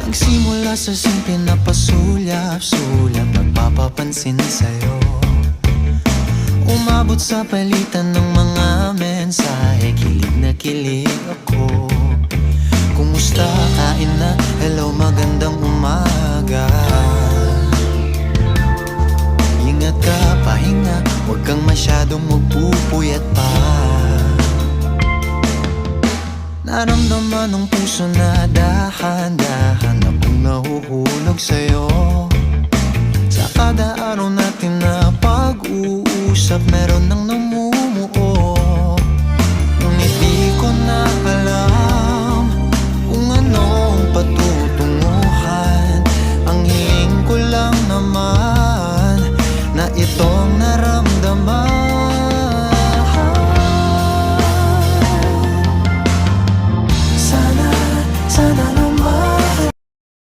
Nagsimula sa simple na pasulyap-sulyap, nagpapapansin sa'yo. Umabot sa palitan ng mga mensahe, kilig na kilig ako. Kumusta, kain na, hello, magandang umaga. Ingat ka, pahinga, huwag kang masyadong magpupuyat pa. Naramdaman ng puso na dahan